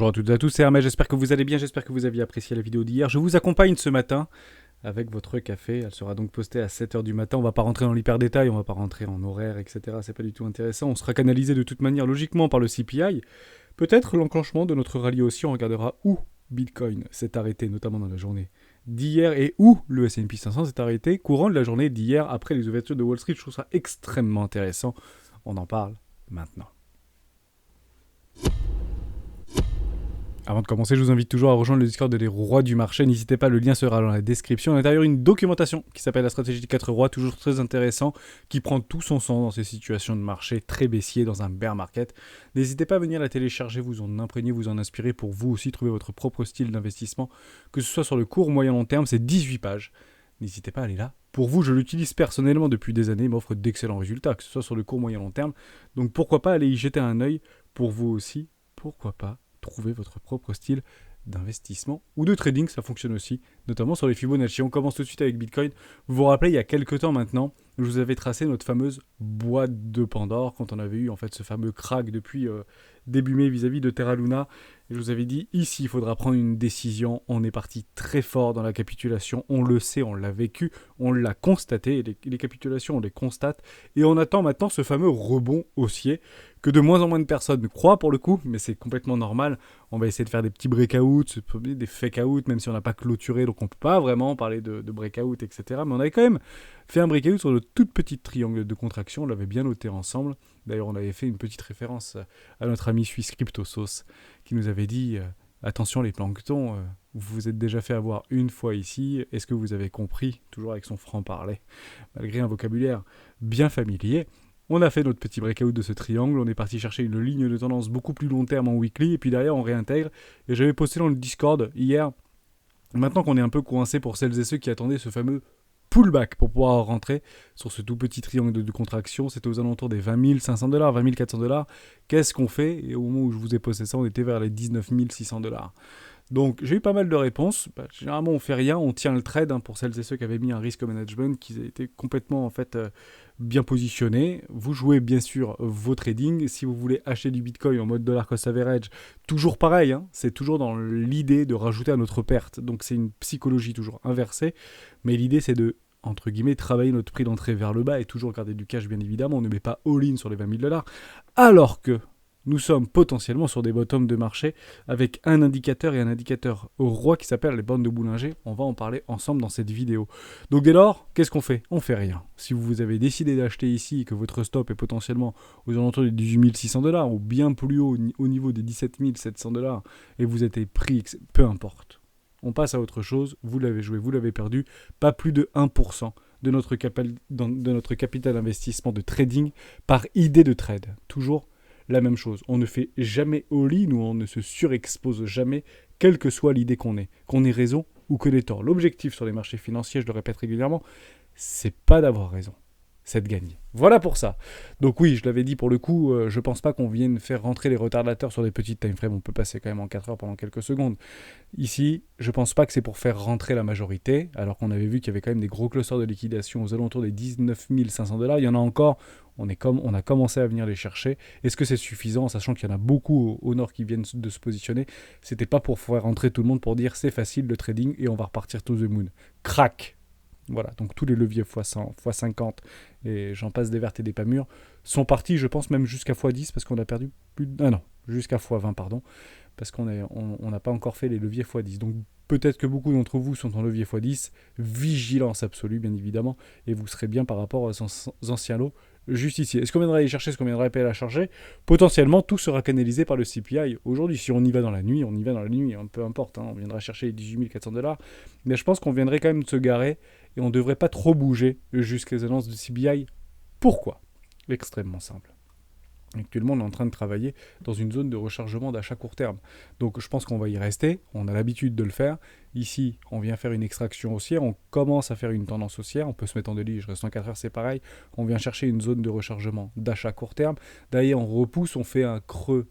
Bonjour à toutes et à tous, c'est Hermès, j'espère que vous allez bien, j'espère que vous aviez apprécié la vidéo d'hier. Je vous accompagne ce matin avec votre café, elle sera donc postée à 7h du matin. On va pas rentrer dans l'hyper détail, on va pas rentrer en horaire, etc. C'est pas du tout intéressant, on sera canalisé de toute manière logiquement par le CPI. Peut-être l'enclenchement de notre rallye aussi, on regardera où Bitcoin s'est arrêté, notamment dans la journée d'hier, et où le S&P 500 s'est arrêté courant de la journée d'hier après les ouvertures de Wall Street. Je trouve ça extrêmement intéressant, on en parle maintenant. Avant de commencer, je vous invite toujours à rejoindre le Discord des rois du marché. N'hésitez pas, le lien sera dans la description. À l'intérieur, une documentation qui s'appelle la stratégie des 4 rois, toujours très intéressant, qui prend tout son sens dans ces situations de marché très baissier, dans un bear market. N'hésitez pas à venir la télécharger, vous en imprégner, vous en inspirer pour vous aussi trouver votre propre style d'investissement, que ce soit sur le court, moyen, long terme. C'est 18 pages. N'hésitez pas à aller là. Pour vous, je l'utilise personnellement depuis des années, il m'offre d'excellents résultats, que ce soit sur le court, moyen, long terme. Donc pourquoi pas aller y jeter un œil pour vous aussi. Pourquoi pas trouver votre propre style d'investissement ou de trading, ça fonctionne aussi, notamment sur les Fibonacci. On commence tout de suite avec Bitcoin. Vous vous rappelez, il y a quelques temps maintenant, je vous avais tracé notre fameuse boîte de Pandore quand on avait eu en fait ce fameux crack depuis début mai vis-à-vis de Terra Luna. Et je vous avais dit, ici, il faudra prendre une décision. On est parti très fort dans la capitulation. On le sait, on l'a vécu, on l'a constaté. Les capitulations, on les constate. Et on attend maintenant ce fameux rebond haussier que de moins en moins de personnes croient pour le coup, mais c'est complètement normal. On va essayer de faire des petits breakouts, des fake-outs, même si on n'a pas clôturé, donc on ne peut pas vraiment parler de breakout, etc. Mais on avait quand même fait un breakout sur le tout petit triangle de contraction, on l'avait bien noté ensemble. D'ailleurs, on avait fait une petite référence à notre ami suisse CryptoSauce, qui nous avait dit attention les planctons, vous vous êtes déjà fait avoir une fois ici, est-ce que vous avez compris? Toujours avec son franc-parler, malgré un vocabulaire bien familier. On a fait notre petit breakout de ce triangle, on est parti chercher une ligne de tendance beaucoup plus long terme en weekly, et puis derrière on réintègre. Et j'avais posté dans le Discord hier, maintenant qu'on est un peu coincé pour celles et ceux qui attendaient ce fameux pullback pour pouvoir rentrer sur ce tout petit triangle de contraction, c'était aux alentours des 20 500$, 20 400$. Qu'est-ce qu'on fait? Et au moment où je vous ai posté ça, on était vers les 19 600$. Donc j'ai eu pas mal de réponses. Généralement on fait rien, on tient le trade pour celles et ceux qui avaient mis un risk management, qui étaient complètement en fait bien positionnés. Vous jouez bien sûr vos tradings. Si vous voulez acheter du Bitcoin en mode dollar cost average, toujours pareil, c'est toujours dans l'idée de rajouter à notre perte. Donc c'est une psychologie toujours inversée, mais l'idée c'est de entre guillemets, travailler notre prix d'entrée vers le bas et toujours garder du cash bien évidemment. On ne met pas all-in sur les 20 000$, alors que nous sommes potentiellement sur des bottoms de marché avec un indicateur et un indicateur roi qui s'appelle les bandes de Bollinger. On va en parler ensemble dans cette vidéo. Donc dès lors, qu'est-ce qu'on fait? On fait rien. Si vous avez décidé d'acheter ici et que votre stop est potentiellement aux alentours des 18 600$ ou bien plus haut au niveau des 17 700$ et vous êtes pris, peu importe. On passe à autre chose, vous l'avez joué, vous l'avez perdu, pas plus de 1% de notre capital d'investissement de trading par idée de trade. Toujours la même chose. On ne fait jamais all-in ou on ne se surexpose jamais, quelle que soit l'idée qu'on ait raison ou qu'on ait tort. L'objectif sur les marchés financiers, je le répète régulièrement, c'est pas d'avoir raison, c'est de gagner. Voilà pour ça. Donc oui, je l'avais dit pour le coup, je pense pas qu'on vienne faire rentrer les retardateurs sur des petites time frames. On peut passer quand même en 4 heures pendant quelques secondes. Ici, je pense pas que c'est pour faire rentrer la majorité, alors qu'on avait vu qu'il y avait quand même des gros clusters de liquidation aux alentours des 19 500$. Il y en a encore, on a commencé à venir les chercher. Est-ce que c'est suffisant, sachant qu'il y en a beaucoup au nord qui viennent de se positionner? C'était pas pour faire rentrer tout le monde pour dire c'est facile le trading et on va repartir to the moon. Crac! Voilà, donc tous les leviers x100, x50 et j'en passe des vertes et des pas mûres sont partis, je pense même jusqu'à x10 parce qu'on a perdu plus de... Ah non, jusqu'à x20 pardon, parce qu'on n'a pas encore fait les leviers x10. Donc peut-être que beaucoup d'entre vous sont en levier x10, vigilance absolue bien évidemment, et vous serez bien par rapport aux anciens lots juste ici. Est-ce qu'on viendra aller chercher, est-ce qu'on viendra à charger? Potentiellement, tout sera canalisé par le CPI. Aujourd'hui, si on y va dans la nuit, on y va dans la nuit, peu importe, on viendra chercher les 18 400$, mais je pense qu'on viendrait quand même se garer et on ne devrait pas trop bouger jusqu'à les annonces du CPI. Pourquoi? Extrêmement simple. Actuellement, on est en train de travailler dans une zone de rechargement d'achat court terme. Donc, je pense qu'on va y rester. On a l'habitude de le faire. Ici, on vient faire une extraction haussière. On commence à faire une tendance haussière. On peut se mettre en délit. Je reste en 4 heures, c'est pareil. On vient chercher une zone de rechargement d'achat court terme. D'ailleurs, on repousse. On fait un creux,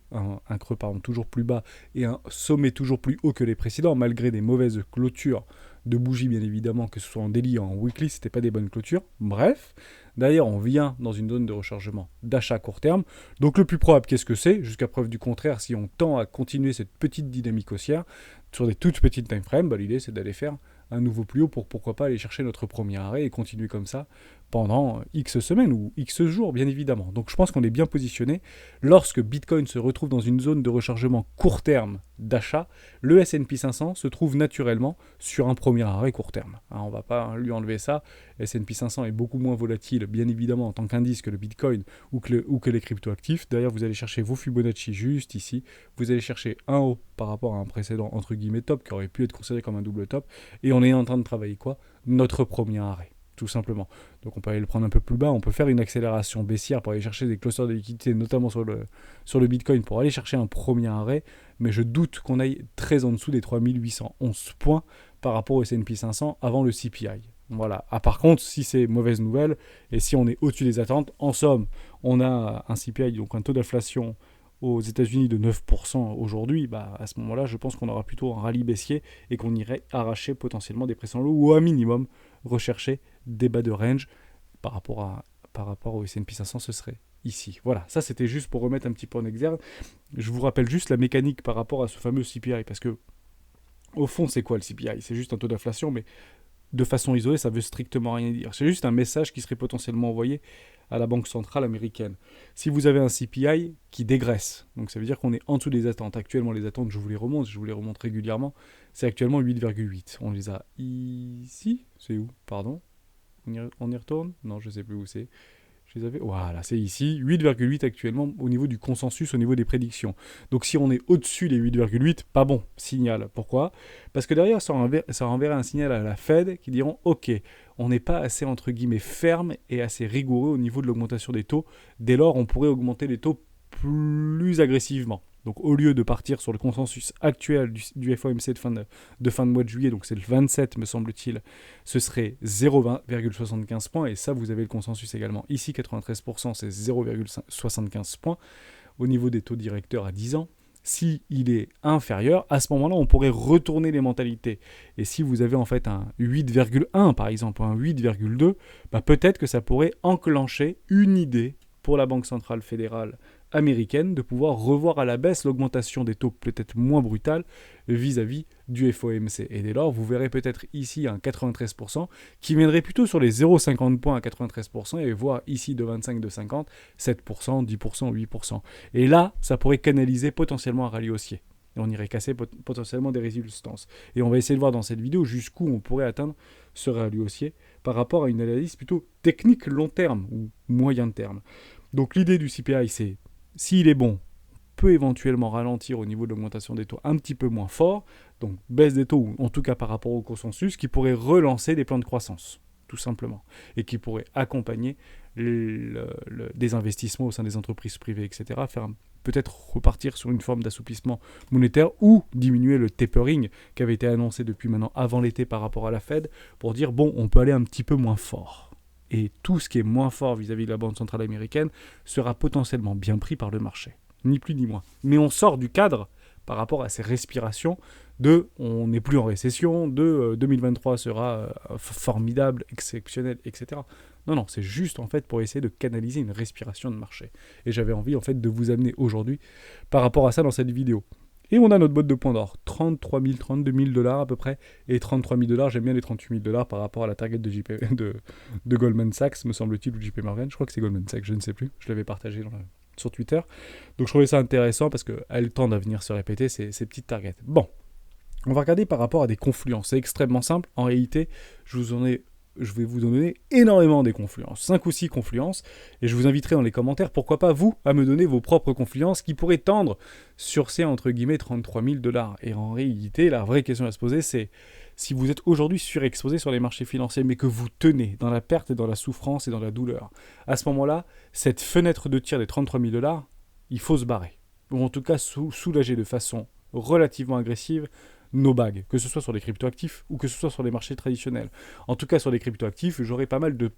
toujours plus bas et un sommet toujours plus haut que les précédents, malgré des mauvaises clôtures de bougies bien évidemment, que ce soit en daily ou en weekly, c'était pas des bonnes clôtures. Bref, d'ailleurs on vient dans une zone de rechargement d'achat à court terme. Donc le plus probable, qu'est-ce que c'est? Jusqu'à preuve du contraire, si on tend à continuer cette petite dynamique haussière sur des toutes petites time frames, l'idée c'est d'aller faire un nouveau plus haut pour pourquoi pas aller chercher notre premier arrêt et continuer comme ça pendant X semaines ou X jours, bien évidemment. Donc je pense qu'on est bien positionné. Lorsque Bitcoin se retrouve dans une zone de rechargement court terme d'achat, le S&P 500 se trouve naturellement sur un premier arrêt court terme. On ne va pas lui enlever ça. Le S&P 500 est beaucoup moins volatile, bien évidemment, en tant qu'indice que le Bitcoin ou que les cryptoactifs. D'ailleurs, vous allez chercher vos Fibonacci juste ici. Vous allez chercher un haut par rapport à un précédent, entre guillemets, top, qui aurait pu être considéré comme un double top. Et on est en train de travailler quoi? Notre premier arrêt. Tout simplement. Donc on peut aller le prendre un peu plus bas, on peut faire une accélération baissière pour aller chercher des clusters de liquidité, notamment sur le Bitcoin, pour aller chercher un premier arrêt, mais je doute qu'on aille très en dessous des 3811 points par rapport au S&P 500 avant le CPI. Voilà. Par contre, si c'est mauvaise nouvelle, et si on est au-dessus des attentes, en somme, on a un CPI, donc un taux d'inflation aux États-Unis de 9% aujourd'hui, à ce moment-là, je pense qu'on aura plutôt un rallye baissier et qu'on irait arracher potentiellement des précédents lows ou à minimum rechercher des bas de range par rapport au S&P 500, ce serait ici. Voilà, ça c'était juste pour remettre un petit peu en exergue. Je vous rappelle juste la mécanique par rapport à ce fameux CPI, parce que au fond, c'est quoi le CPI? C'est juste un taux d'inflation, mais de façon isolée, ça veut strictement rien dire. C'est juste un message qui serait potentiellement envoyé à la Banque centrale américaine. Si vous avez un CPI qui dégraisse, donc ça veut dire qu'on est en dessous des attentes. Actuellement, les attentes, je vous les remonte régulièrement, c'est actuellement 8,8. On les a ici. C'est où? Pardon. On y retourne? Non, je ne sais plus où c'est. Je les avais. Voilà, c'est ici. 8,8 actuellement au niveau du consensus, au niveau des prédictions. Donc si on est au-dessus des 8,8, pas bon signal. Pourquoi? Parce que derrière, ça renverrait un signal à la Fed qui diront OK, on n'est pas assez entre guillemets ferme et assez rigoureux au niveau de l'augmentation des taux. Dès lors, on pourrait augmenter les taux plus agressivement. Donc au lieu de partir sur le consensus actuel du FOMC de fin de mois de juillet, donc c'est le 27 me semble-t-il, ce serait 0,75 points, et ça vous avez le consensus également. Ici 93% c'est 0,75 points au niveau des taux directeurs à 10 ans. Si il est inférieur, à ce moment-là, on pourrait retourner les mentalités. Et si vous avez en fait un 8,1 par exemple, un 8,2, peut-être que ça pourrait enclencher une idée pour la Banque centrale fédérale américaine de pouvoir revoir à la baisse l'augmentation des taux peut-être moins brutale vis-à-vis du FOMC. Et dès lors, vous verrez peut-être ici un 93% qui viendrait plutôt sur les 0,50 points à 93% et voir ici de 25, de 50, 7%, 10%, 8%. Et là, ça pourrait canaliser potentiellement un rallye haussier. Et on irait casser potentiellement des résistances. Et on va essayer de voir dans cette vidéo jusqu'où on pourrait atteindre ce rallye haussier par rapport à une analyse plutôt technique long terme ou moyen terme. Donc l'idée du CPI, c'est s'il est bon, on peut éventuellement ralentir au niveau de l'augmentation des taux un petit peu moins fort, donc baisse des taux, ou en tout cas par rapport au consensus, qui pourrait relancer des plans de croissance, tout simplement, et qui pourrait accompagner des investissements au sein des entreprises privées, etc., faire peut-être repartir sur une forme d'assouplissement monétaire ou diminuer le tapering qui avait été annoncé depuis maintenant avant l'été par rapport à la Fed, pour dire, bon, on peut aller un petit peu moins fort. Et tout ce qui est moins fort vis-à-vis de la Banque centrale américaine sera potentiellement bien pris par le marché. Ni plus ni moins. Mais on sort du cadre par rapport à ces respirations de on n'est plus en récession, de 2023 sera formidable, exceptionnel, etc. Non, c'est juste en fait pour essayer de canaliser une respiration de marché. Et j'avais envie en fait de vous amener aujourd'hui par rapport à ça dans cette vidéo. Et on a notre botte de points d'or, 33 000, 32 000 dollars à peu près, et 33 000 dollars, j'aime bien les 38 000 dollars par rapport à la target de Goldman Sachs, me semble-t-il, ou JP Morgan, je crois que c'est Goldman Sachs, je ne sais plus, je l'avais partagé sur Twitter. Donc je trouvais ça intéressant parce qu'elles tendent à venir se répéter ces petites targets. Bon, on va regarder par rapport à des confluences, c'est extrêmement simple, en réalité, je vais vous donner énormément des confluences, 5 ou 6 confluences, et je vous inviterai dans les commentaires, pourquoi pas vous, à me donner vos propres confluences qui pourraient tendre sur ces, entre guillemets, 33 000 dollars. Et en réalité, la vraie question à se poser, c'est si vous êtes aujourd'hui surexposé sur les marchés financiers, mais que vous tenez dans la perte et dans la souffrance et dans la douleur, à ce moment-là, cette fenêtre de tir des 33 000 dollars, il faut se barrer. Ou en tout cas, soulager de façon relativement agressive nos bagues, que ce soit sur les cryptoactifs ou que ce soit sur les marchés traditionnels. En tout cas, sur les cryptoactifs, j'aurai pas mal de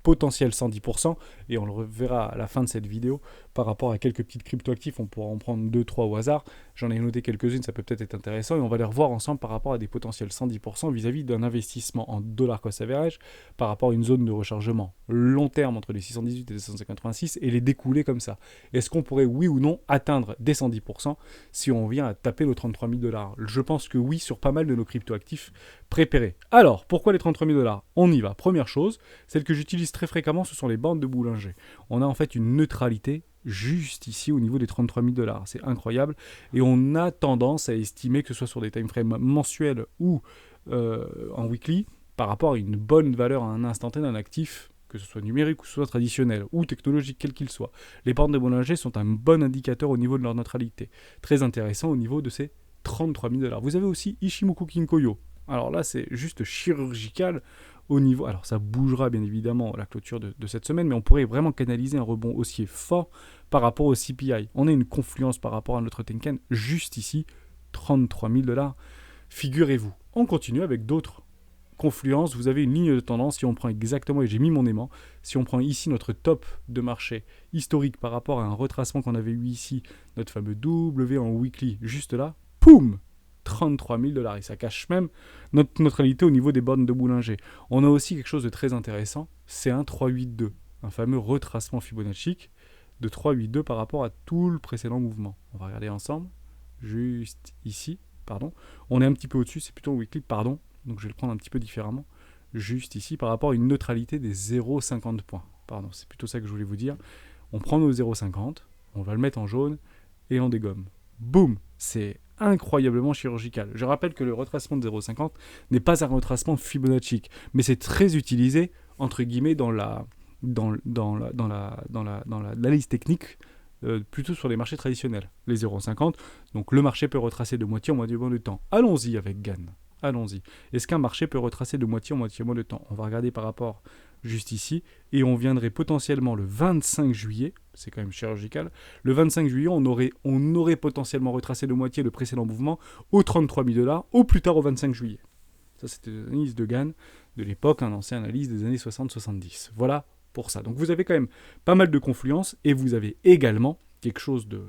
potentiel 110%, et on le reverra à la fin de cette vidéo, par rapport à quelques petites cryptoactifs, on pourra en prendre 2-3 au hasard. J'en ai noté quelques-unes, ça peut peut-être être intéressant, et on va les revoir ensemble par rapport à des potentiels 110% vis-à-vis d'un investissement en dollar cost average par rapport à une zone de rechargement long terme entre les 618 et les 686 et les découler comme ça. Est-ce qu'on pourrait, oui ou non, atteindre des 110% si on vient à taper le 33 000 $? Je pense que oui, sur pas mal de nos cryptoactifs préparés. Alors, pourquoi les 33 000 $? On y va. Première chose, celle que j'utilise très fréquemment, ce sont les bandes de Bollinger. On a en fait une neutralité juste ici au niveau des 33 000 $. C'est incroyable. Et on a tendance à estimer, que ce soit sur des timeframes mensuels ou en weekly, par rapport à une bonne valeur à un instant T d'un actif, que ce soit numérique ou ce soit traditionnel ou technologique, quel qu'il soit. Les bandes de Bollinger sont un bon indicateur au niveau de leur neutralité. Très intéressant au niveau de ces 33 000 $. Vous avez aussi Ichimoku Kinkoyo. Alors là, c'est juste chirurgical au niveau... Alors ça bougera bien évidemment à la clôture de cette semaine, mais on pourrait vraiment canaliser un rebond haussier fort par rapport au CPI. On a une confluence par rapport à notre Tenkan juste ici, 33 000 $. Figurez-vous. On continue avec d'autres confluences. Vous avez une ligne de tendance. Si on prend exactement, et j'ai mis mon aimant, si on prend ici notre top de marché historique par rapport à un retracement qu'on avait eu ici, notre fameux W en weekly, juste là, poum, 33 000 $. Et ça cache même notre neutralité au niveau des bornes de Bollinger. On a aussi quelque chose de très intéressant, c'est un 382, un fameux retracement Fibonacci de 382 par rapport à tout le précédent mouvement. On va regarder ensemble, juste ici, pardon. On est un petit peu au-dessus, c'est plutôt un weekly, pardon. Donc je vais le prendre un petit peu différemment, juste ici, par rapport à une neutralité des 0,50 points. Pardon, c'est plutôt ça que je voulais vous dire. On prend nos 0,50, on va le mettre en jaune, et on dégomme. Boum, c'est incroyablement chirurgical. Je rappelle que le retracement de 0,50 n'est pas un retracement Fibonacci, mais c'est très utilisé, entre guillemets, dans l'analyse technique, plutôt sur les marchés traditionnels. Les 0,50, donc le marché peut retracer de moitié en moitié moins de temps. Allons-y avec Gann. Allons-y. Est-ce qu'un marché peut retracer de moitié en moitié moins de temps? On va regarder par rapport juste ici, et on viendrait potentiellement le 25 juillet, c'est quand même chirurgical, le 25 juillet, on aurait potentiellement retracé de moitié le précédent mouvement aux 33 000 $, au plus tard au 25 juillet. Ça, c'était l'analyse de Gann de l'époque, un ancien analyse des années 60-70. Voilà pour ça. Donc vous avez quand même pas mal de confluences, et vous avez également quelque chose de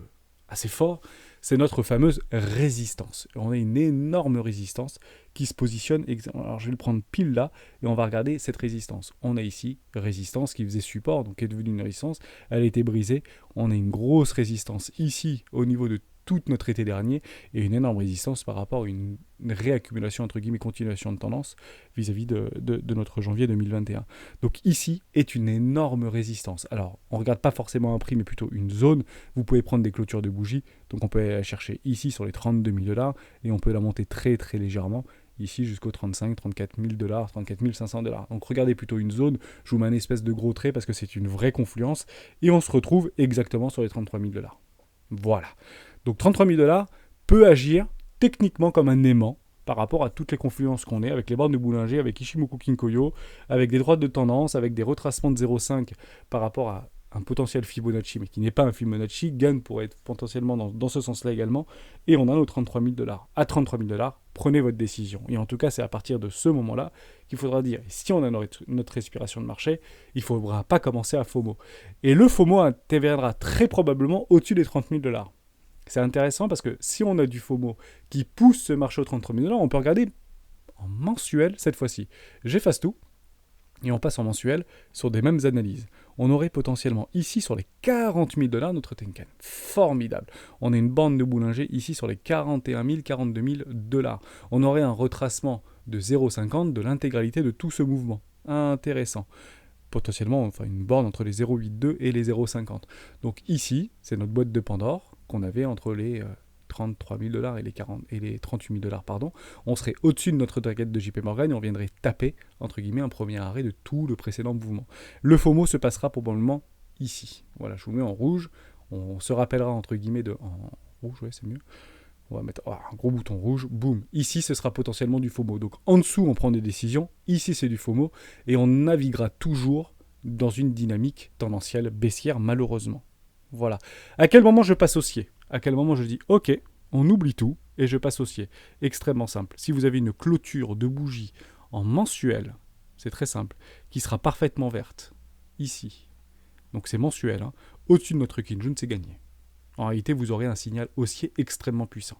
assez fort, c'est notre fameuse résistance. On a une énorme résistance qui se positionne, alors je vais le prendre pile là, et on va regarder cette résistance. On a ici résistance qui faisait support, donc qui est devenue une résistance, elle a été brisée. On a une grosse résistance ici au niveau de tout notre été dernier, et une énorme résistance par rapport à une réaccumulation, entre guillemets, continuation de tendance vis-à-vis de notre janvier 2021. Donc ici est une énorme résistance. Alors, on ne regarde pas forcément un prix, mais plutôt une zone. Vous pouvez prendre des clôtures de bougies, donc on peut aller la chercher ici sur les 32 000 $, et on peut la monter très très légèrement, ici jusqu'aux 35, 34 000 $, 34 500 $. Donc regardez plutôt une zone, je vous mets un espèce de gros trait parce que c'est une vraie confluence, et on se retrouve exactement sur les 33 000 $. Voilà. Donc 33 000 $ peut agir techniquement comme un aimant par rapport à toutes les confluences qu'on est, avec les bornes de Bollinger, avec Ichimoku Kinkoyo, avec des droites de tendance, avec des retracements de 0,5 par rapport à un potentiel Fibonacci, mais qui n'est pas un Fibonacci. Gann pourrait être potentiellement dans ce sens-là également. Et on a nos 33 000 $. À 33 000 $, prenez votre décision. Et en tout cas, c'est à partir de ce moment-là qu'il faudra dire, si on a notre respiration de marché, il ne faudra pas commencer à FOMO. Et le FOMO interviendra très probablement au-dessus des 30 000 $. C'est intéressant parce que si on a du FOMO qui pousse ce marché aux 33 000 $, on peut regarder en mensuel cette fois-ci. J'efface tout et on passe en mensuel sur des mêmes analyses. On aurait potentiellement ici sur les 40 000 $ notre Tenkan. Formidable. On a une bande de Bollinger ici sur les 41 000, 42 000 $. On aurait un retracement de 0,50 de l'intégralité de tout ce mouvement. Intéressant. Potentiellement, enfin une borne entre les 0,82 et les 0,50. Donc ici, c'est notre boîte de Pandore qu'on avait entre les 33 000 $ et les 38 000 $, pardon. On serait au-dessus de notre target de JP Morgan et on viendrait taper, entre guillemets, un premier arrêt de tout le précédent mouvement. Le FOMO se passera probablement ici. Voilà, je vous mets en rouge. On se rappellera, entre guillemets, en rouge, ouais, c'est mieux. On va mettre un gros bouton rouge, boum. Ici, ce sera potentiellement du FOMO. Donc en dessous, on prend des décisions. Ici, c'est du FOMO. Et on naviguera toujours dans une dynamique tendancielle baissière, malheureusement. Voilà. À quel moment je passe haussier? À quel moment je dis, ok, on oublie tout et je passe haussier? Extrêmement simple. Si vous avez une clôture de bougie en mensuel, c'est très simple, qui sera parfaitement verte, ici. Donc c'est mensuel, hein. Au-dessus de notre Kinjun, c'est gagné. En réalité, vous aurez un signal haussier extrêmement puissant.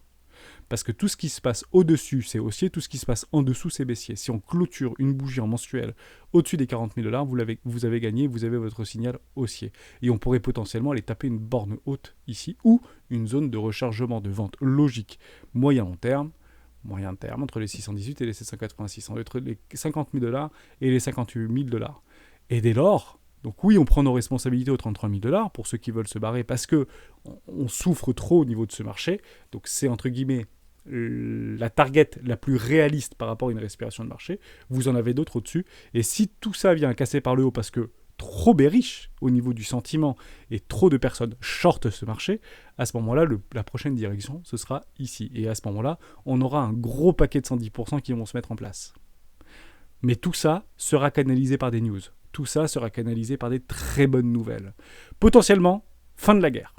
Parce que tout ce qui se passe au-dessus, c'est haussier, tout ce qui se passe en dessous, c'est baissier. Si on clôture une bougie en mensuel au-dessus des 40 000 $, vous avez gagné, vous avez votre signal haussier. Et on pourrait potentiellement aller taper une borne haute ici, ou une zone de rechargement de vente logique moyen terme, entre les 618 et les 786, entre les 50 000 $ et les 58 000 $. Et dès lors, donc oui, on prend nos responsabilités aux 33 000 $ pour ceux qui veulent se barrer parce que on souffre trop au niveau de ce marché. Donc c'est entre guillemets la target la plus réaliste par rapport à une respiration de marché. Vous en avez d'autres au-dessus. Et si tout ça vient casser par le haut parce que trop bearish au niveau du sentiment et trop de personnes shortent ce marché, à ce moment-là, la prochaine direction, ce sera ici. Et à ce moment-là, on aura un gros paquet de 110% qui vont se mettre en place. Mais tout ça sera canalisé par des news. Tout ça sera canalisé par des très bonnes nouvelles. Potentiellement, fin de la guerre.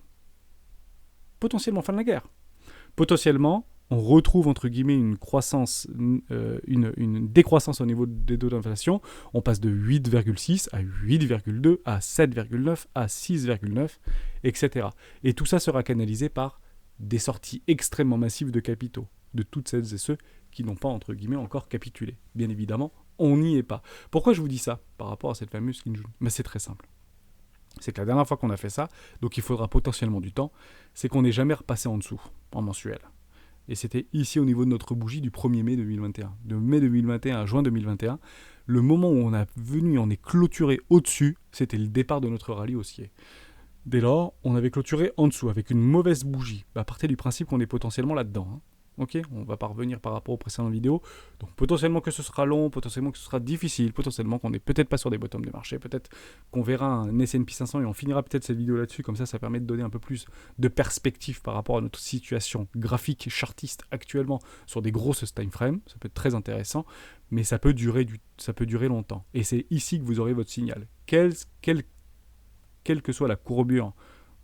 Potentiellement, on retrouve entre guillemets une croissance, une décroissance au niveau des taux d'inflation. On passe de 8,6 à 8,2 à 7,9 à 6,9, etc. Et tout ça sera canalisé par des sorties extrêmement massives de capitaux, de toutes celles et ceux qui n'ont pas entre guillemets encore capitulé. Bien évidemment, on n'y est pas. Pourquoi je vous dis ça par rapport à cette fameuse Kinjun ? Mais c'est très simple. C'est que la dernière fois qu'on a fait ça, donc il faudra potentiellement du temps, c'est qu'on n'est jamais repassé en dessous, en mensuel. Et c'était ici au niveau de notre bougie du 1er mai 2021. De mai 2021 à juin 2021, le moment où on est clôturé au-dessus, c'était le départ de notre rallye haussier. Dès lors, on avait clôturé en dessous avec une mauvaise bougie. À partir du principe qu'on est potentiellement là-dedans. Ok, on ne va pas revenir par rapport aux précédentes vidéos. Donc potentiellement que ce sera long, potentiellement que ce sera difficile, potentiellement qu'on n'est peut-être pas sur des bottoms de marché, peut-être qu'on verra un S&P 500 et on finira peut-être cette vidéo là-dessus. Comme ça permet de donner un peu plus de perspective par rapport à notre situation graphique chartiste actuellement sur des grosses time frames. Ça peut être très intéressant, mais ça peut durer longtemps. Et c'est ici que vous aurez votre signal. Quelle que soit la courbure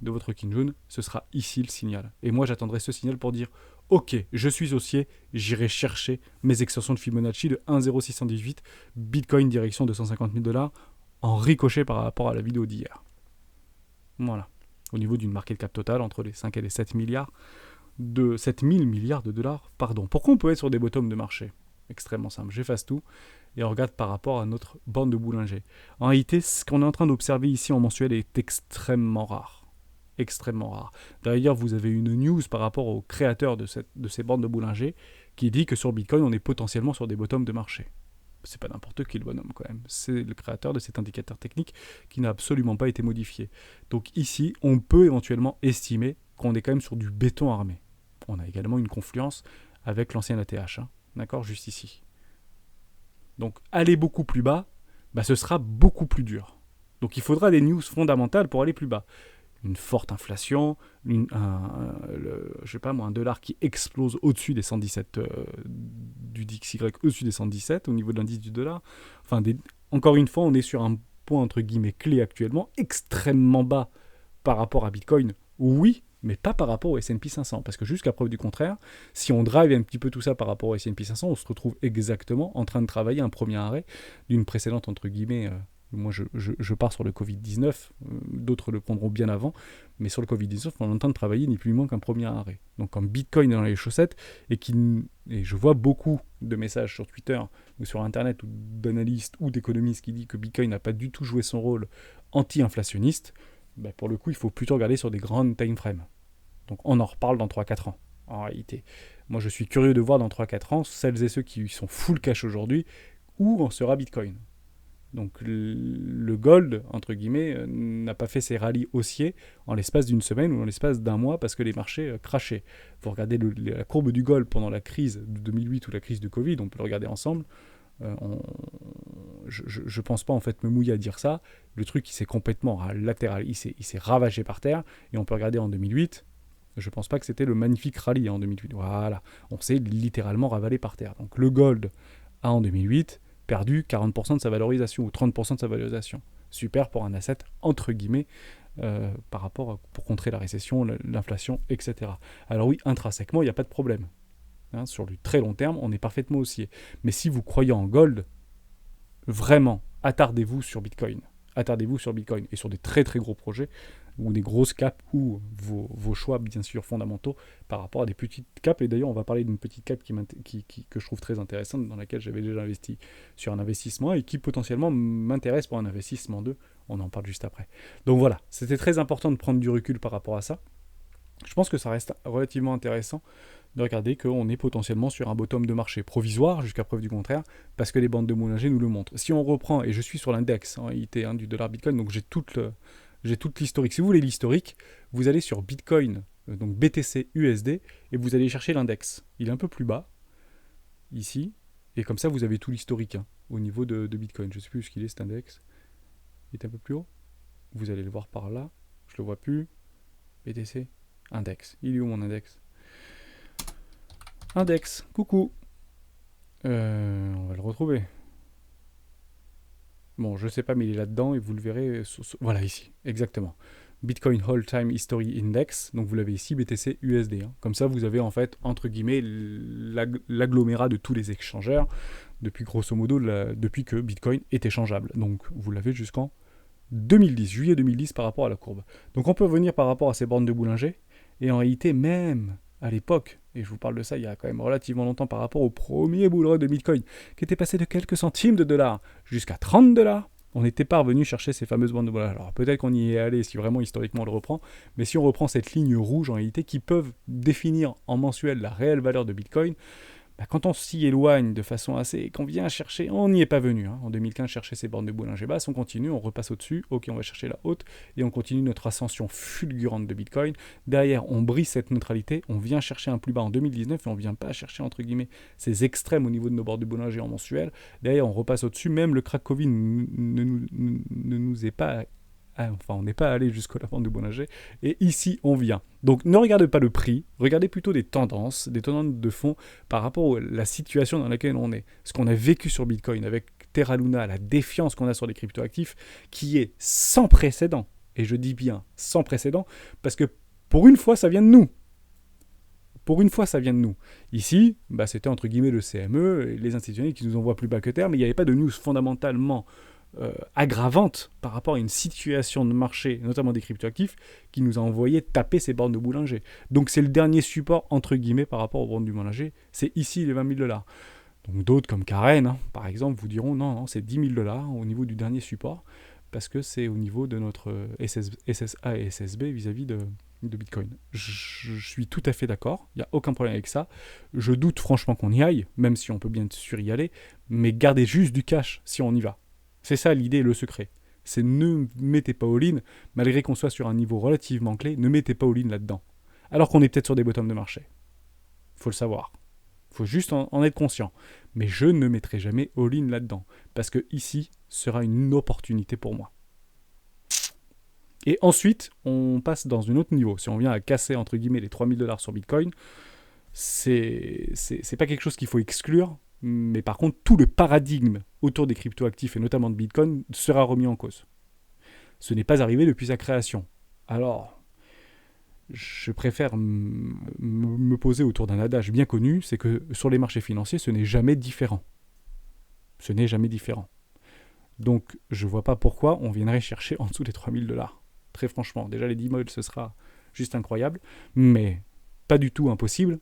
de votre Kinjun, ce sera ici le signal. Et moi, j'attendrai ce signal pour dire « Ok, je suis haussier, j'irai chercher mes extensions de Fibonacci de 1,0618, Bitcoin direction de 150 000 $ en ricochet par rapport à la vidéo d'hier. » Voilà. Au niveau d'une market cap totale entre les 5 et les 7 milliards de 7 000 milliards de dollars, pardon. Pourquoi on peut être sur des bottoms de marché ? Extrêmement simple. J'efface tout et on regarde par rapport à notre bande de Bollinger. En réalité, ce qu'on est en train d'observer ici en mensuel est extrêmement rare. Extrêmement rare. D'ailleurs, vous avez une news par rapport au créateur de ces bandes de Bollinger qui dit que sur Bitcoin, on est potentiellement sur des bottoms de marché. C'est pas n'importe qui le bonhomme quand même. C'est le créateur de cet indicateur technique qui n'a absolument pas été modifié. Donc ici, on peut éventuellement estimer qu'on est quand même sur du béton armé. On a également une confluence avec l'ancien ATH. D'accord, juste ici. Donc aller beaucoup plus bas, ce sera beaucoup plus dur. Donc il faudra des news fondamentales pour aller plus bas. Une forte inflation, un dollar qui explose au-dessus des 117, du DXY au-dessus des 117 au niveau de l'indice du dollar. Enfin, encore une fois, on est sur un point entre guillemets clé actuellement, extrêmement bas par rapport à Bitcoin, oui, mais pas par rapport au S&P 500. Parce que jusqu'à preuve du contraire, si on drive un petit peu tout ça par rapport au S&P 500, on se retrouve exactement en train de travailler un premier arrêt d'une précédente entre guillemets... Moi, je pars sur le Covid-19, d'autres le prendront bien avant, mais sur le Covid-19, on est en train de travailler ni plus ni moins qu'un premier arrêt. Donc quand Bitcoin est dans les chaussettes, et je vois beaucoup de messages sur Twitter ou sur Internet, ou d'analystes ou d'économistes qui disent que Bitcoin n'a pas du tout joué son rôle anti-inflationniste, pour le coup, il faut plutôt regarder sur des grandes time frames. Donc on en reparle dans 3-4 ans, en réalité. Moi, je suis curieux de voir dans 3-4 ans, celles et ceux qui sont full cash aujourd'hui, où en sera Bitcoin. Donc le gold, entre guillemets, n'a pas fait ses rallyes haussiers en l'espace d'une semaine ou en l'espace d'un mois parce que les marchés crachaient. Vous regardez la courbe du gold pendant la crise de 2008 ou la crise de Covid, on peut le regarder ensemble. Je pense pas en fait me mouiller à dire ça. Le truc il s'est complètement latéral, il s'est ravagé par terre et on peut regarder en 2008. Je pense pas que c'était le magnifique rallye en 2008. Voilà, on s'est littéralement ravalé par terre. Donc le gold a en 2008 perdu 40% de sa valorisation ou 30% de sa valorisation. Super pour un asset, entre guillemets, par rapport pour contrer la récession, l'inflation, etc. Alors oui, intrinsèquement, il n'y a pas de problème. Sur du très long terme, on est parfaitement haussier. Mais si vous croyez en gold, vraiment, attardez-vous sur Bitcoin. Attardez-vous sur Bitcoin et sur des très très gros projets ou des grosses capes, ou vos choix, bien sûr, fondamentaux par rapport à des petites capes. Et d'ailleurs, on va parler d'une petite cape que je trouve très intéressante, dans laquelle j'avais déjà investi sur un investissement et qui potentiellement m'intéresse pour un investissement 2. On en parle juste après. Donc voilà, c'était très important de prendre du recul par rapport à ça. Je pense que ça reste relativement intéressant de regarder qu'on est potentiellement sur un bottom de marché provisoire, jusqu'à preuve du contraire, parce que les bandes de Bollinger nous le montrent. Si on reprend, et je suis sur l'index en IT du dollar Bitcoin, donc j'ai toute l'historique. Si vous voulez l'historique, vous allez sur Bitcoin, donc BTC USD, et vous allez chercher l'index. Il est un peu plus bas, ici, et comme ça vous avez tout l'historique au niveau de Bitcoin. Je ne sais plus où il est cet index. Il est un peu plus haut. Vous allez le voir par là. Je le vois plus. BTC, index. Il est où mon index? Index, coucou. On va le retrouver. Bon, je sais pas, mais il est là-dedans et vous le verrez. Voilà, ici, exactement. Bitcoin All Time History Index. Donc vous l'avez ici, BTC USD. Comme ça, vous avez en fait, entre guillemets, l'agglomérat de tous les échangeurs depuis grosso modo, depuis que Bitcoin est échangeable. Donc vous l'avez jusqu'en 2010, juillet 2010 par rapport à la courbe. Donc on peut revenir par rapport à ces bornes de Bollinger. Et en réalité, même à l'époque, et je vous parle de ça il y a quand même relativement longtemps par rapport au premier bull run de Bitcoin, qui était passé de quelques centimes de dollars jusqu'à 30 dollars, on n'était pas revenu chercher ces fameuses bandes de Bollinger. Alors peut-être qu'on y est allé si vraiment historiquement on le reprend, mais si on reprend cette ligne rouge en réalité qui peuvent définir en mensuel la réelle valeur de Bitcoin, quand on s'y éloigne de façon assez... qu'on vient chercher, on n'y est pas venu. En 2015, chercher ces bornes de Bollinger basses, on continue, on repasse au-dessus, ok, on va chercher la haute, et on continue notre ascension fulgurante de Bitcoin. Derrière, on brise cette neutralité, on vient chercher un plus bas en 2019, et on ne vient pas chercher, entre guillemets, ces extrêmes au niveau de nos bornes de Bollinger en mensuel. Derrière, on repasse au-dessus, même le crack Covid ne nous est pas... Enfin, on n'est pas allé jusqu'à la bande de Bollinger. Et ici, on vient. Donc, ne regardez pas le prix. Regardez plutôt des tendances de fond par rapport à la situation dans laquelle on est. Ce qu'on a vécu sur Bitcoin avec Terra Luna, la défiance qu'on a sur les cryptoactifs, qui est sans précédent. Et je dis bien sans précédent, parce que pour une fois, ça vient de nous. Pour une fois, ça vient de nous. Ici, c'était entre guillemets le CME, les institutionnels qui nous envoient plus bas que terre, mais il n'y avait pas de news fondamentalement aggravante par rapport à une situation de marché, notamment des cryptoactifs, qui nous a envoyé taper ces bornes de Bollinger. Donc c'est le dernier support, entre guillemets, par rapport aux bornes du Bollinger. C'est ici les 20 000 dollars. Donc d'autres comme Karen, par exemple, vous diront non, c'est 10 000 dollars au niveau du dernier support, parce que c'est au niveau de notre SSA et SSB vis-à-vis de Bitcoin. Je suis tout à fait d'accord, il n'y a aucun problème avec ça. Je doute franchement qu'on y aille, même si on peut bien sûr y aller, mais gardez juste du cash si on y va. C'est ça l'idée, le secret. C'est ne mettez pas all-in, malgré qu'on soit sur un niveau relativement clé, ne mettez pas all-in là-dedans. Alors qu'on est peut-être sur des bottoms de marché. Il faut le savoir. Il faut juste en être conscient. Mais je ne mettrai jamais all-in là-dedans. Parce que ici sera une opportunité pour moi. Et ensuite, on passe dans un autre niveau. Si on vient à casser, entre guillemets, les 3000 dollars sur Bitcoin, c'est pas quelque chose qu'il faut exclure. Mais par contre, tout le paradigme autour des cryptoactifs et notamment de Bitcoin sera remis en cause. Ce n'est pas arrivé depuis sa création. Alors, je préfère me poser autour d'un adage bien connu, c'est que sur les marchés financiers, ce n'est jamais différent. Ce n'est jamais différent. Donc, je ne vois pas pourquoi on viendrait chercher en dessous des 3000 dollars. Très franchement, déjà les 10 000, ce sera juste incroyable, mais pas du tout impossible.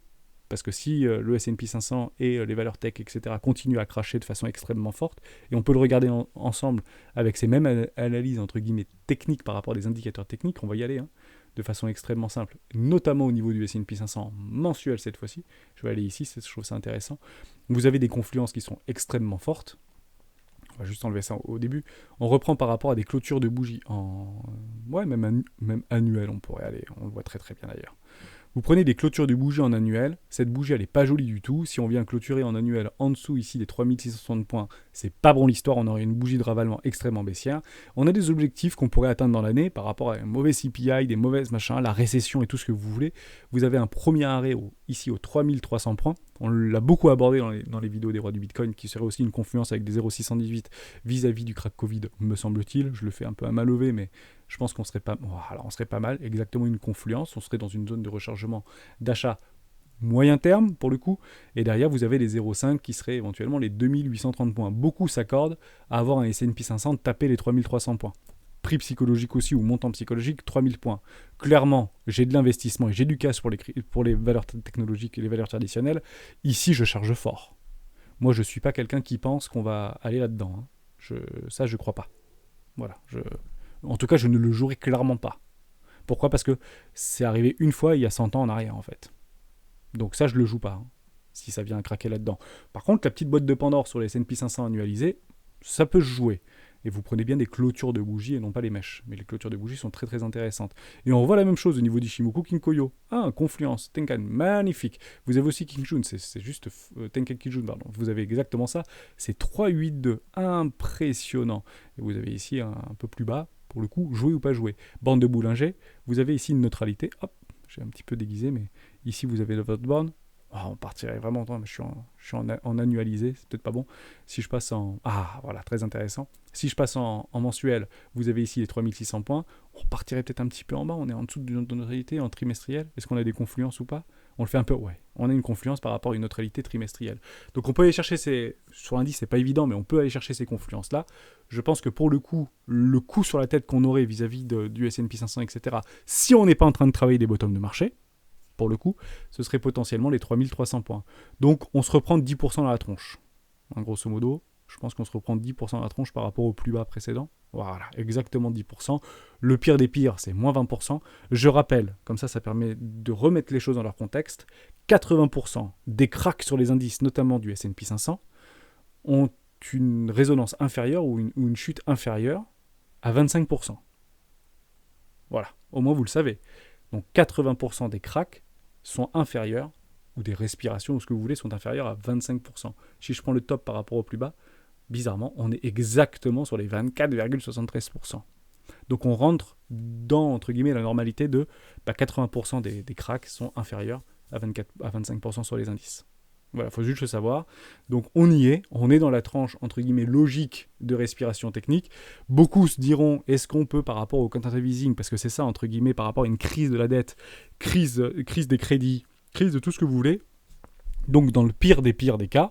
Parce que si le S&P 500 et les valeurs tech, etc., continuent à cracher de façon extrêmement forte, et on peut le regarder ensemble avec ces mêmes analyses, entre guillemets, techniques par rapport à des indicateurs techniques, on va y aller, de façon extrêmement simple, notamment au niveau du S&P 500 mensuel cette fois-ci. Je vais aller ici, je trouve ça intéressant. Vous avez des confluences qui sont extrêmement fortes. On va juste enlever ça au début. On reprend par rapport à des clôtures de bougies même annuelles, on pourrait aller, on le voit très très bien d'ailleurs. Vous prenez des clôtures de bougies en annuel, cette bougie elle n'est pas jolie du tout, si on vient clôturer en annuel en dessous ici des 3660 points, c'est pas bon l'histoire, on aurait une bougie de ravalement extrêmement baissière. On a des objectifs qu'on pourrait atteindre dans l'année par rapport à un mauvais CPI, des mauvaises machins, la récession et tout ce que vous voulez. Vous avez un premier arrêt ici aux 3300 points, on l'a beaucoup abordé dans les vidéos des rois du Bitcoin, qui serait aussi une confluence avec des 0,618 vis-à-vis du crack Covid, me semble-t-il. Je le fais un peu à main levée, mais je pense qu'on serait pas mal, exactement une confluence, on serait dans une zone de rechargement d'achat moyen terme pour le coup, et derrière vous avez les 0,5 qui seraient éventuellement les 2830 points. Beaucoup s'accordent à avoir un S&P 500 taper les 3300 points. prix psychologique aussi, ou montant psychologique, 3000 points. Clairement, j'ai de l'investissement et j'ai du cash pour les valeurs technologiques et les valeurs traditionnelles. Ici, je charge fort. Moi, je ne suis pas quelqu'un qui pense qu'on va aller là-dedans. Hein. Ça, je ne crois pas. Voilà. En tout cas, je ne le jouerai clairement pas. Pourquoi ? Parce que c'est arrivé une fois il y a 100 ans en arrière, en fait. Donc ça, je ne le joue pas, hein, si ça vient craquer là-dedans. Par contre, la petite boîte de Pandore sur les S&P 500 annualisés, ça peut se jouer. Et vous prenez bien des clôtures de bougies et non pas les mèches. Mais les clôtures de bougies sont très très intéressantes. Et on voit la même chose au niveau d'Ishimoku Kinkoyo. Ah, Confluence, Tenkan, magnifique. Vous avez aussi Kinjun, c'est juste Tenkan Kinjun, pardon. Vous avez exactement ça. C'est 3-8-2, impressionnant. Et vous avez ici un peu plus bas, pour le coup, jouer ou pas jouer. Bande de Boulanger, vous avez ici une neutralité. Hop, j'ai un petit peu déguisé, mais ici vous avez votre borne. Oh, on partirait vraiment temps, mais je suis en annualisé, c'est peut-être pas bon. Si je passe en... Ah, voilà, très intéressant. Si je passe en mensuel, vous avez ici les 3600 points. On partirait peut-être un petit peu en bas, on est en dessous de notre neutralité en trimestriel. Est-ce qu'on a des confluences ou pas ? On le fait un peu, ouais. On a une confluence par rapport à une neutralité trimestrielle. Donc on peut aller chercher sur l'indice, c'est pas évident, mais on peut aller chercher ces confluences-là. Je pense que pour le coup sur la tête qu'on aurait vis-à-vis du S&P 500, etc., si on n'est pas en train de travailler des bottoms de marché, pour le coup, ce serait potentiellement les 3300 points. Donc, on se reprend 10% dans la tronche. Grosso modo, je pense qu'on se reprend 10% dans la tronche par rapport au plus bas précédent. Voilà, exactement 10%. Le pire des pires, c'est moins 20%. Je rappelle, comme ça permet de remettre les choses dans leur contexte, 80% des cracks sur les indices, notamment du S&P 500, ont une résonance inférieure ou une chute inférieure à 25%. Voilà, au moins vous le savez. Donc 80% des cracks sont inférieurs, ou des respirations, ou ce que vous voulez, sont inférieurs à 25%. Si je prends le top par rapport au plus bas, bizarrement, on est exactement sur les 24,73%. Donc on rentre dans, entre guillemets, la normalité de 80% des cracks sont inférieurs à 25% sur les indices. Voilà, il faut juste le savoir. Donc on y est, on est dans la tranche, entre guillemets, logique de respiration technique. Beaucoup se diront, est-ce qu'on peut, par rapport au quantitative easing, parce que c'est ça, entre guillemets, par rapport à une crise de la dette, crise des crédits, crise de tout ce que vous voulez, donc dans le pire des cas,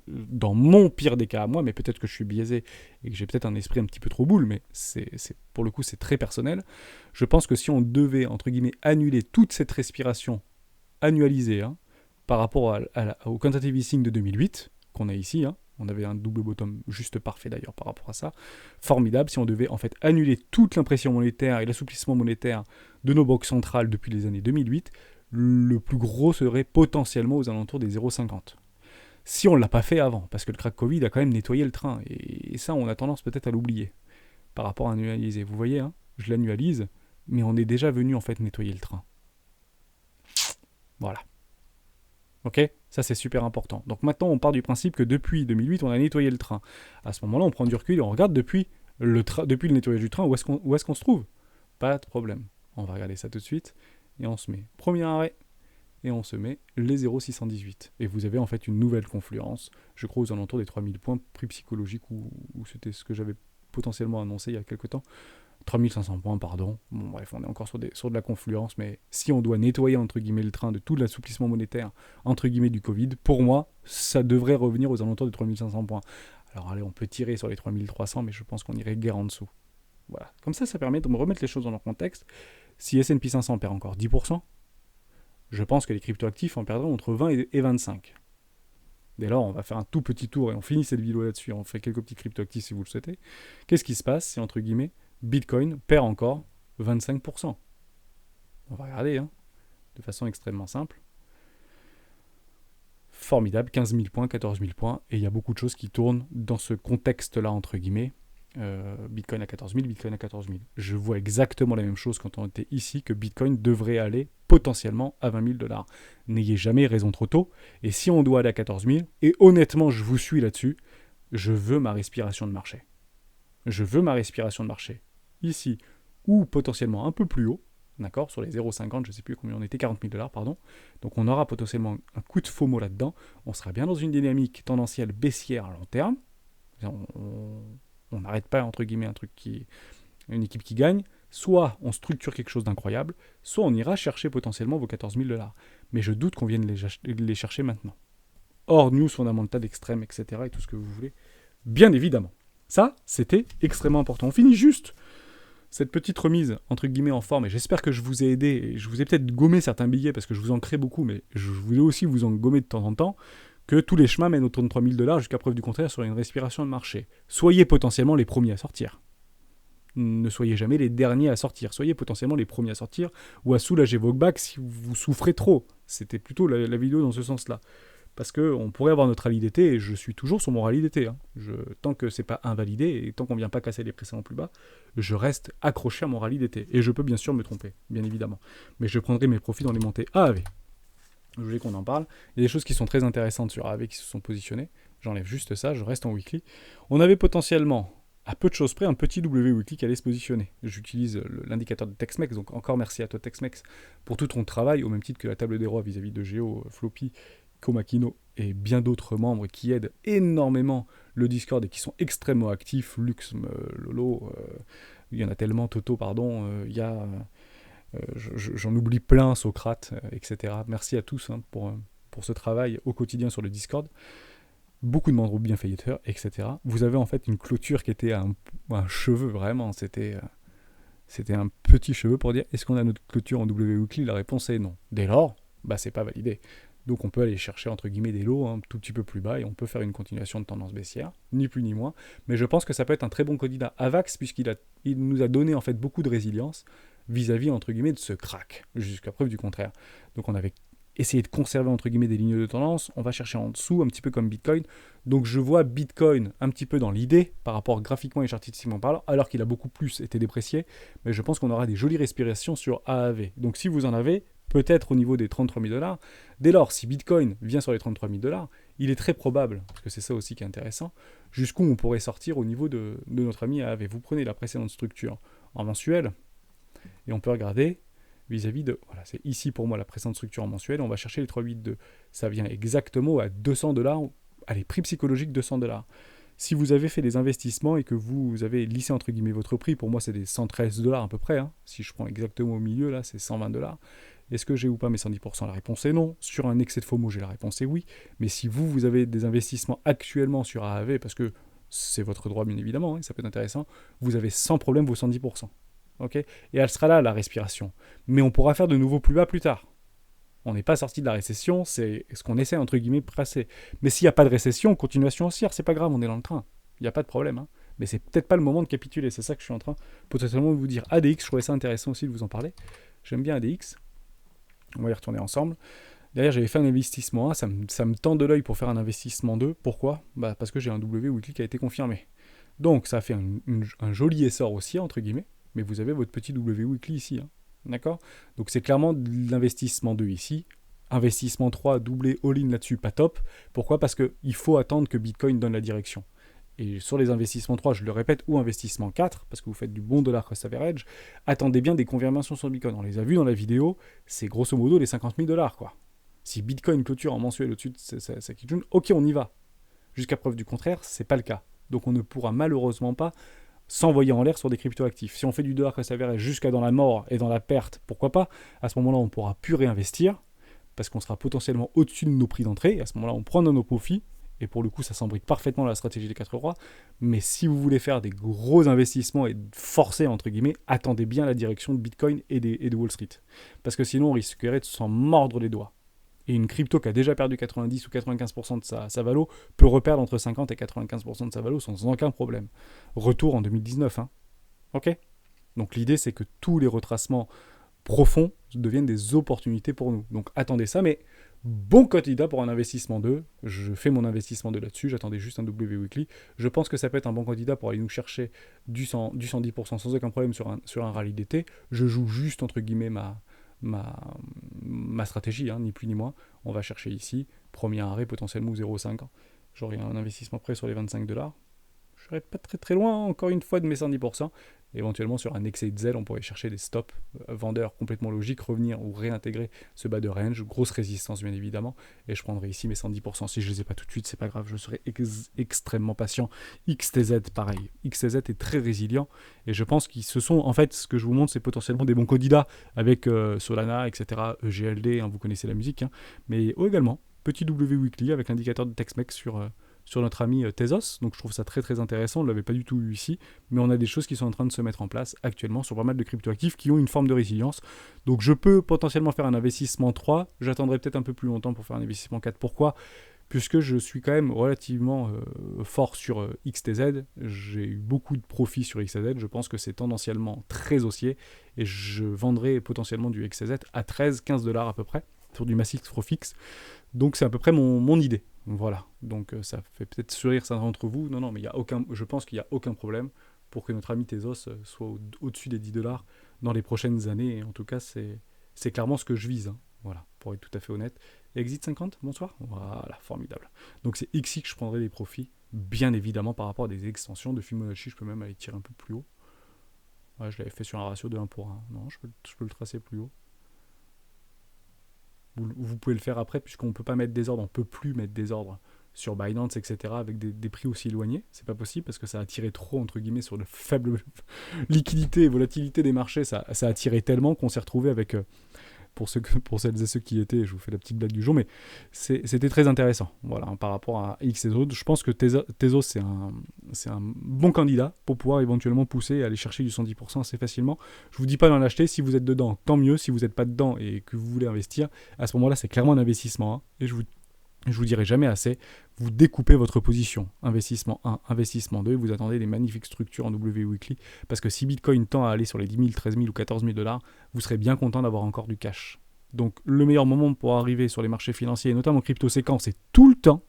dans mon pire des cas à moi, mais peut-être que je suis biaisé et que j'ai peut-être un esprit un petit peu trop boule, mais pour le coup c'est très personnel, je pense que si on devait, entre guillemets, annuler toute cette respiration annualisée, par rapport au quantitative easing de 2008, qu'on a ici, on avait un double bottom juste parfait d'ailleurs par rapport à ça, formidable, si on devait en fait annuler toute l'impression monétaire et l'assouplissement monétaire de nos banques centrales depuis les années 2008, le plus gros serait potentiellement aux alentours des 0,50. Si on ne l'a pas fait avant, parce que le crack Covid a quand même nettoyé le train, et ça on a tendance peut-être à l'oublier, par rapport à annualiser. Vous voyez, je l'annualise, mais on est déjà venu en fait nettoyer le train. Voilà. Ok ? Ça, c'est super important. Donc maintenant, on part du principe que depuis 2008, on a nettoyé le train. À ce moment-là, on prend du recul et on regarde depuis le nettoyage du train, où est-ce qu'on se trouve ? Pas de problème. On va regarder ça tout de suite. Et on se met premier arrêt. Et on se met les 0,618. Et vous avez en fait une nouvelle confluence, je crois aux alentours des 3000 points, prix psychologique, ou c'était ce que j'avais potentiellement annoncé il y a quelques temps. 3500 points, pardon. Bon, bref, on est encore sur de la confluence, mais si on doit nettoyer, entre guillemets, le train de tout l'assouplissement monétaire, entre guillemets, du Covid, pour moi, ça devrait revenir aux alentours de 3500 points. Alors, allez, on peut tirer sur les 3300, mais je pense qu'on irait guère en dessous. Voilà. Comme ça permet de me remettre les choses dans leur contexte. Si S&P 500 perd encore 10%, je pense que les cryptoactifs en perdront entre 20 et 25. Dès lors, on va faire un tout petit tour et on finit cette vidéo là-dessus. On fait quelques petits cryptoactifs si vous le souhaitez. Qu'est-ce qui se passe si, entre guillemets, Bitcoin perd encore 25%. On va regarder, de façon extrêmement simple. Formidable, 15 000 points, 14 000 points, et il y a beaucoup de choses qui tournent dans ce contexte-là, entre guillemets. Bitcoin à 14 000, Bitcoin à 14 000. Je vois exactement la même chose quand on était ici, que Bitcoin devrait aller potentiellement à 20 000 $. N'ayez jamais raison trop tôt, et si on doit aller à 14 000, et honnêtement, je vous suis là-dessus, je veux ma respiration de marché. Je veux ma respiration de marché. Ici, ou potentiellement un peu plus haut, d'accord, sur les 0,50, je ne sais plus combien on était, 40 000 $, pardon. Donc on aura potentiellement un coup de FOMO là-dedans. On sera bien dans une dynamique tendancielle baissière à long terme. On n'arrête pas, entre guillemets, une équipe qui gagne. Soit on structure quelque chose d'incroyable, soit on ira chercher potentiellement vos 14 000 $. Mais je doute qu'on vienne les chercher maintenant. Hors news fondamentale extrême, etc. et tout ce que vous voulez. Bien évidemment. Ça, c'était extrêmement important. On finit juste cette petite remise, entre guillemets, en forme, et j'espère que je vous ai aidé, et je vous ai peut-être gommé certains billets, parce que je vous en crée beaucoup, mais je voulais aussi vous en gommer de temps en temps, que tous les chemins mènent aux 33 000 $ jusqu'à preuve du contraire sur une respiration de marché. Soyez potentiellement les premiers à sortir. Ne soyez jamais les derniers à sortir. Soyez potentiellement les premiers à sortir ou à soulager vos bacs si vous souffrez trop. C'était plutôt la vidéo dans ce sens-là. Parce qu'on pourrait avoir notre rallye d'été, et je suis toujours sur mon rallye d'été. Tant que c'est pas invalidé, et tant qu'on vient pas casser les précédents plus bas, je reste accroché à mon rallye d'été. Et je peux bien sûr me tromper, bien évidemment. Mais je prendrai mes profits dans les montées AAV. Je voulais qu'on en parle. Il y a des choses qui sont très intéressantes sur AAV qui se sont positionnées. J'enlève juste ça, je reste en weekly. On avait potentiellement, à peu de choses près, un petit W weekly qui allait se positionner. J'utilise l'indicateur de Texmex, donc encore merci à toi Texmex pour tout ton travail, au même titre que la table des rois vis-à-vis de Géo, Floppy, Komakino et bien d'autres membres qui aident énormément le Discord et qui sont extrêmement actifs. Lux, Lolo, il y en a tellement, Toto, pardon, il y a... j'en oublie plein, Socrate, etc. Merci à tous pour ce travail au quotidien sur le Discord. Beaucoup de membres bienfaiteurs, etc. Vous avez en fait une clôture qui était un cheveu, vraiment. C'était un petit cheveu pour dire est-ce qu'on a notre clôture en W Weekly? La réponse est non. Dès lors, c'est pas validé. Donc on peut aller chercher entre guillemets des lots un tout petit peu plus bas et on peut faire une continuation de tendance baissière, ni plus ni moins. Mais je pense que ça peut être un très bon candidat AVAX puisqu'il nous a donné en fait beaucoup de résilience vis-à-vis entre guillemets de ce crack, jusqu'à preuve du contraire. Donc on avait essayé de conserver entre guillemets des lignes de tendance, on va chercher en dessous un petit peu comme Bitcoin. Donc je vois Bitcoin un petit peu dans l'idée par rapport graphiquement et chartistiquement parlant, alors qu'il a beaucoup plus été déprécié, mais je pense qu'on aura des jolies respirations sur AAV. Donc si vous en avez, peut-être au niveau des 33 000 $. Dès lors, si Bitcoin vient sur les 33 000 $, il est très probable, parce que c'est ça aussi qui est intéressant, jusqu'où on pourrait sortir au niveau de notre ami AAV. Vous prenez la précédente structure en mensuel, et on peut regarder vis-à-vis de... Voilà, c'est ici pour moi la précédente structure en mensuel, on va chercher les 382. Ça vient exactement à 200 $, allez, prix psychologique 200 $. Si vous avez fait des investissements et que vous avez lissé entre guillemets votre prix, pour moi c'est des 113 $ à peu près, si je prends exactement au milieu, là c'est 120 $. Est-ce que j'ai ou pas mes 110%? La réponse est non. Sur un excès de FOMO, j'ai la réponse est oui. Mais si vous avez des investissements actuellement sur AAV, parce que c'est votre droit bien évidemment, ça peut être intéressant, vous avez sans problème vos 110%. Okay, et elle sera là, la respiration. Mais on pourra faire de nouveaux plus bas plus tard. On n'est pas sorti de la récession, c'est ce qu'on essaie entre guillemets de presser. Mais s'il n'y a pas de récession, continuation haussière, c'est pas grave, on est dans le train. Il n'y a pas de problème. Mais c'est peut-être pas le moment de capituler, c'est ça que je suis en train potentiellement de vous dire. ADX, je trouvais ça intéressant aussi de vous en parler. J'aime bien ADX. On va y retourner ensemble. Derrière, j'avais fait un investissement 1, ça me tend de l'œil pour faire un investissement 2. Pourquoi? Parce que j'ai un W weekly qui a été confirmé. Donc ça a fait un joli essor aussi, entre guillemets. Mais vous avez votre petit W weekly ici. D'accord? Donc c'est clairement de l'investissement 2 ici. Investissement 3, doublé all-in là-dessus, pas top. Pourquoi? Parce qu'il faut attendre que Bitcoin donne la direction. Et sur les investissements 3, je le répète, ou investissement 4, parce que vous faites du bon dollar cost average, attendez bien des confirmations sur Bitcoin. On les a vus dans la vidéo, c'est grosso modo les 50 000 $, quoi. Si Bitcoin clôture en mensuel au-dessus de sa Kijun, ok, on y va. Jusqu'à preuve du contraire, c'est pas le cas. Donc on ne pourra malheureusement pas s'envoyer en l'air sur des cryptoactifs. Si on fait du dollar cost average jusqu'à dans la mort et dans la perte, pourquoi pas? À ce moment-là, on ne pourra plus réinvestir, parce qu'on sera potentiellement au-dessus de nos prix d'entrée, et à ce moment-là, on prend nos profits. Et pour le coup, ça s'embrique parfaitement dans la stratégie des 4 rois. Mais si vous voulez faire des gros investissements et forcer, entre guillemets, attendez bien la direction de Bitcoin et de Wall Street. Parce que sinon, on risquerait de s'en mordre les doigts. Et une crypto qui a déjà perdu 90 ou 95% de sa valo peut reperdre entre 50 et 95% de sa valo sans aucun problème. Retour en 2019. Ok? Donc l'idée, c'est que tous les retracements profonds deviennent des opportunités pour nous. Donc attendez ça, mais bon candidat pour un investissement 2. Je fais mon investissement 2 là-dessus, j'attendais juste un W weekly. Je pense que ça peut être un bon candidat pour aller nous chercher du 110% sans aucun problème sur un rallye d'été. Je joue juste entre guillemets ma stratégie, ni plus ni moins. On va chercher ici, premier arrêt potentiellement 0,5. J'aurai un investissement prêt sur les 25 $. Je serai pas très très loin encore une fois de mes 110%. Éventuellement sur un excès de zèle, on pourrait chercher des stops vendeurs complètement logiques, revenir ou réintégrer ce bas de range, grosse résistance bien évidemment, et je prendrai ici mes 110%. Si je les ai pas tout de suite, c'est pas grave, je serai extrêmement patient. XTZ pareil, XTZ est très résilient, et je pense qu'ils se sont, en fait, ce que je vous montre, c'est potentiellement des bons candidats avec Solana, etc., EGLD, vous connaissez la musique, mais également, petit W weekly avec l'indicateur de Texmex sur notre ami Tezos, donc je trouve ça très très intéressant, on ne l'avait pas du tout eu ici, mais on a des choses qui sont en train de se mettre en place actuellement sur pas mal de cryptoactifs qui ont une forme de résilience. Donc je peux potentiellement faire un investissement 3, j'attendrai peut-être un peu plus longtemps pour faire un investissement 4. Pourquoi ? Puisque je suis quand même relativement fort sur XTZ, j'ai eu beaucoup de profits sur XTZ, je pense que c'est tendanciellement très haussier, et je vendrai potentiellement du XTZ à 13-15$ à peu près, sur du Massix Profix, donc c'est à peu près mon idée. Voilà, donc ça fait peut-être sourire certains d'entre vous, non, mais je pense qu'il n'y a aucun problème pour que notre ami Tezos soit au-dessus des 10$ dans les prochaines années, et en tout cas c'est clairement ce que je vise, hein. Voilà, pour être tout à fait honnête. Exit 50, bonsoir. Voilà, formidable. Donc c'est ici que je prendrai des profits, bien évidemment par rapport à des extensions de Fibonacci, je peux même aller tirer un peu plus haut. Ouais, je l'avais fait sur un ratio de 1 pour 1. Non, je peux le tracer plus haut. Vous pouvez le faire après, puisqu'on ne peut pas mettre des ordres, on ne peut plus mettre des ordres sur Binance, etc., avec des prix aussi éloignés. C'est pas possible, parce que ça a tiré trop, entre guillemets, sur de faibles liquidités et volatilité des marchés. Ça a tiré tellement qu'on s'est retrouvé avec... pour celles et ceux qui y étaient, je vous fais la petite blague du jour, mais c'était très intéressant, voilà, par rapport à X et autres. Je pense que Tezos, c'est un bon candidat pour pouvoir éventuellement pousser et aller chercher du 110% assez facilement. Je vous dis pas d'en acheter, si vous êtes dedans, tant mieux. Si vous n'êtes pas dedans et que vous voulez investir, à ce moment-là, c'est clairement un investissement, hein, et je vous dirai jamais assez, vous découpez votre position. Investissement 1, investissement 2, vous attendez des magnifiques structures en W Weekly, parce que si Bitcoin tend à aller sur les 10 000, 13 000 ou 14 000$, vous serez bien content d'avoir encore du cash. Donc le meilleur moment pour arriver sur les marchés financiers, et notamment crypto-séquence, c'est tout le temps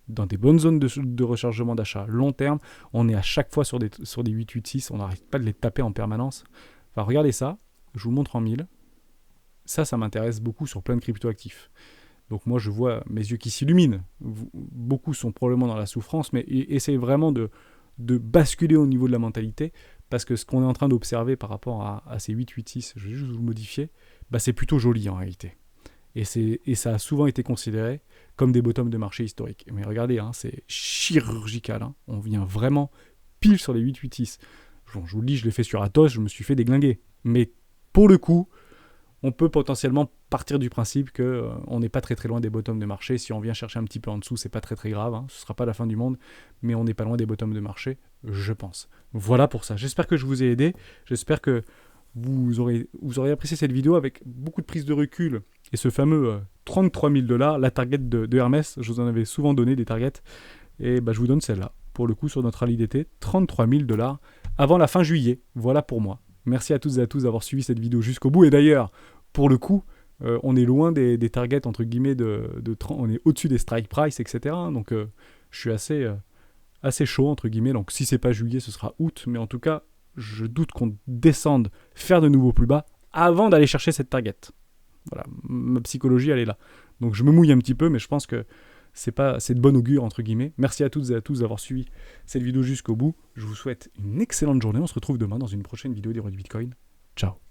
dans des bonnes zones de rechargement d'achat long terme. On est à chaque fois sur des 886, on n'arrête pas de les taper en permanence. Enfin, regardez ça, je vous montre en 1000. Ça m'intéresse beaucoup sur plein de crypto-actifs. Donc moi, je vois mes yeux qui s'illuminent. Beaucoup sont probablement dans la souffrance, mais essayez vraiment de basculer au niveau de la mentalité, parce que ce qu'on est en train d'observer par rapport à ces 886, je vais juste vous le modifier, c'est plutôt joli en réalité. Et ça a souvent été considéré comme des bottoms de marché historiques. Mais regardez, hein, c'est chirurgical. Hein. On vient vraiment pile sur les 886. Je vous le dis, je l'ai fait sur Atos, je me suis fait déglinguer. Mais pour le coup, on peut potentiellement partir du principe qu'on n'est pas très très loin des bottoms de marché. Si on vient chercher un petit peu en dessous, c'est pas très très grave, hein. Ce ne sera pas la fin du monde, mais on n'est pas loin des bottoms de marché, je pense. Voilà pour ça. J'espère que je vous ai aidé. J'espère que vous aurez apprécié cette vidéo avec beaucoup de prise de recul et ce fameux 33 000$, la target de Hermès. Je vous en avais souvent donné des targets, et je vous donne celle-là. Pour le coup, sur notre rallye d'été, 33 000$ avant la fin juillet. Voilà pour moi. Merci à toutes et à tous d'avoir suivi cette vidéo jusqu'au bout. Et d'ailleurs, pour le coup, on est loin des targets, entre guillemets, on est au-dessus des strike price, etc. Donc, je suis assez chaud, entre guillemets. Donc, si c'est pas juillet, ce sera août. Mais en tout cas, je doute qu'on descende faire de nouveaux plus bas avant d'aller chercher cette target. Voilà, ma psychologie, elle est là. Donc, je me mouille un petit peu, mais je pense que c'est de bon augure, entre guillemets. Merci à toutes et à tous d'avoir suivi cette vidéo jusqu'au bout. Je vous souhaite une excellente journée. On se retrouve demain dans une prochaine vidéo des rois du Bitcoin. Ciao.